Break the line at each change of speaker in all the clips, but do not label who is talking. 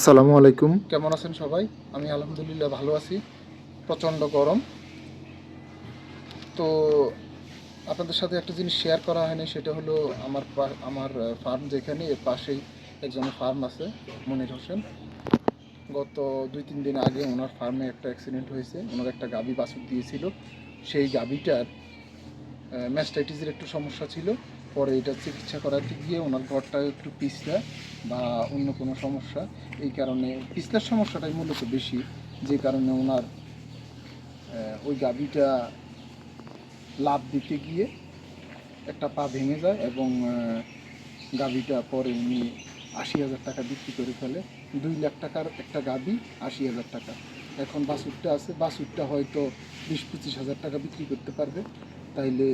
আসসালামু আলাইকুম। কেমন আছেন সবাই? আমি আলহামদুলিল্লাহ ভালো আছি। প্রচণ্ড গরম। তো আপনাদের সাথে একটা জিনিস শেয়ার করা হয়নি, সেটা হলো আমার ফার্ম যেখানে, এর পাশেই একজনের ফার্ম আছে, মনির হোসেন। গত 2-3 দিন আগে ওনার ফার্মে একটা অ্যাক্সিডেন্ট হয়েছে। ওনার একটা গাভী বাছুর দিয়েছিল। সেই গাভীটার ম্যাস্টাইটিসের একটু সমস্যা ছিল। পরে এটা চিকিৎসা করাতে গিয়ে ওনার ঘরটা একটু পিছলা বা অন্য কোনো সমস্যা, এই কারণে পিছলার সমস্যাটাই মূলত বেশি, যে কারণে ওনার ওই গাভীটা লাফ দিতে গিয়ে একটা পা ভেঙে যায় এবং গাভীটা পরে উনি 80,000 টাকা বিক্রি করে ফেলে। 2 লাখ টাকার একটা গাভী, 80,000 টাকা। এখন বাছুরটা আছে, বাছুরটা হয়তো 20-25 হাজার টাকা বিক্রি করতে পারবে। তাইলে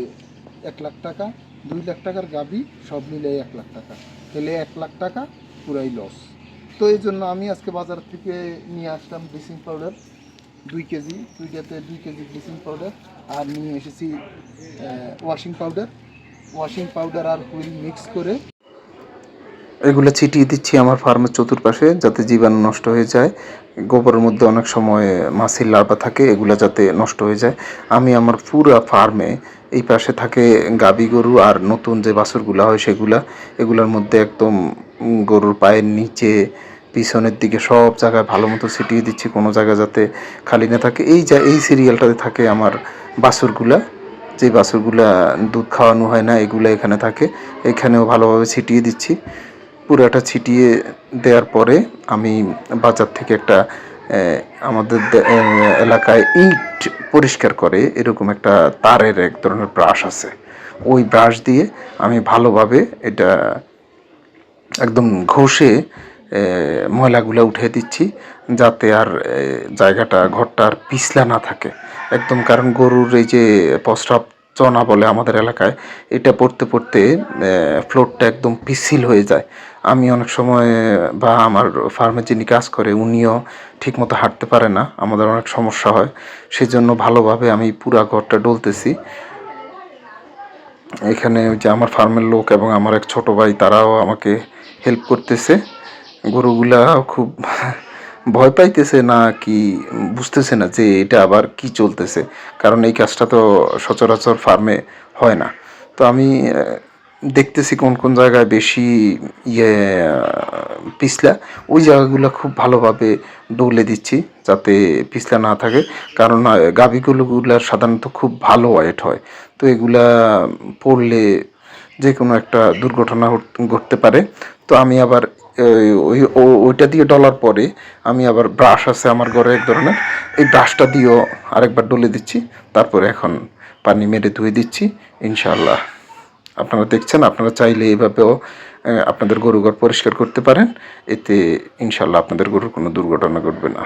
1 লাখ টাকা, 2 লাখ টাকার গাভী, সব মিলে 1 লাখ টাকা, তাহলে 1 লাখ টাকা পুরাই লস। তো এই জন্য আমি আজকে বাজার থেকে নিয়ে আসলাম ব্লিচিং পাউডার 2 কেজি, দুইটাতে 2 কেজি ব্লিচিং পাউডার, আর নিয়ে এসেছি ওয়াশিং পাউডার আর হুইল মিক্স করে এগুলো ছিটিয়ে দিচ্ছি আমার ফার্মের চতুর্পাশে, যাতে জীবাণু নষ্ট হয়ে যায়। গোবরের মধ্যে অনেক সময় মাছির লার্ভা থাকে, এগুলো যাতে নষ্ট হয়ে যায়। আমি আমার পুরো ফার্মে এই পাশে থাকে গাভী গরু আর নতুন যে বাছুরগুলো হয় এগুলোর মধ্যে একদম গরুর পায়ের নিচে, পিছনের দিকে সব জায়গায় ভালো মতো ছিটিয়ে দিচ্ছি, কোনো জায়গা যাতে খালি না থাকে। এই সিরিয়ালটাতে থাকে আমার বাছুরগুলা, যে বাছুরগুলা দুধ খাওয়ানো হয় না, এগুলো এখানে থাকে। এখানেও ভালোভাবে ছিটিয়ে দিচ্ছি। পুরাটা ছিটিয়ে দেওয়ার পরে আমি বাজার থেকে একটা আমাদের এলাকায় ইট পরিষ্কার করে এরকম একটা তারের এক ধরনের ব্রাশ আছে, ওই ব্রাশ দিয়ে আমি ভালোভাবে এটা একদম ঘষে ময়লাগুলো উঠে দিচ্ছি, যাতে আর জায়গাটা, ঘরটা আর পিছলা না থাকে একদম। কারণ গরুর এই যে প্রস্রাব চনা বলে আমাদের এলাকায়, এটা পড়তে পড়তে ফ্লোরটা একদম পিছিল হয়ে যায়। আমি অনেক সময়, বা আমার ফার্মে যিনি কাজ করে উনিও ঠিকমতো হাঁটতে পারে না, আমাদের অনেক সমস্যা হয়। সেজন্য ভালোভাবে আমি পুরা ঘরটা ডলতেছি। এখানে যে আমার ফার্মের লোক এবং আমার এক ছোট ভাই, তারাও আমাকে হেল্প করতেছে। গরুগুলা খুব ভয় পাইতেছে না কি, বুঝতেছে না যে এটা আবার কি চলতেছে, কারণ এই কাজটা তো সচরাচর ফার্মে হয় না। তো আমি দেখতেছি কোন কোন জায়গায় বেশি ইয়ে পিছলা, ওই জায়গাগুলো খুব ভালোভাবে ডলে দিচ্ছি যাতে পিছলা না থাকে। কারণ গাভীগুলোগুলার সাধারণত খুব ভালো ওয়েট হয়, তো এগুলা পড়লে যে কোনো একটা দুর্ঘটনা ঘটতে পারে। তো আমি আবার ওইটা দিয়ে ডলার পরে আমি আবার ব্রাশ আছে আমার ঘরে এক ধরনের, এই ব্রাশটা দিয়েও আরেকবার ডলে দিচ্ছি। তারপরে এখন পানি মেরে ধুয়ে দিচ্ছি ইনশাআল্লাহ। আপনারা দেখছেন, আপনারা চাইলে এইভাবেও আপনাদের গরুঘর পরিষ্কার করতে পারেন। এতে ইনশাআল্লাহ আপনাদের গরুর কোনো দুর্ঘটনা ঘটবে না।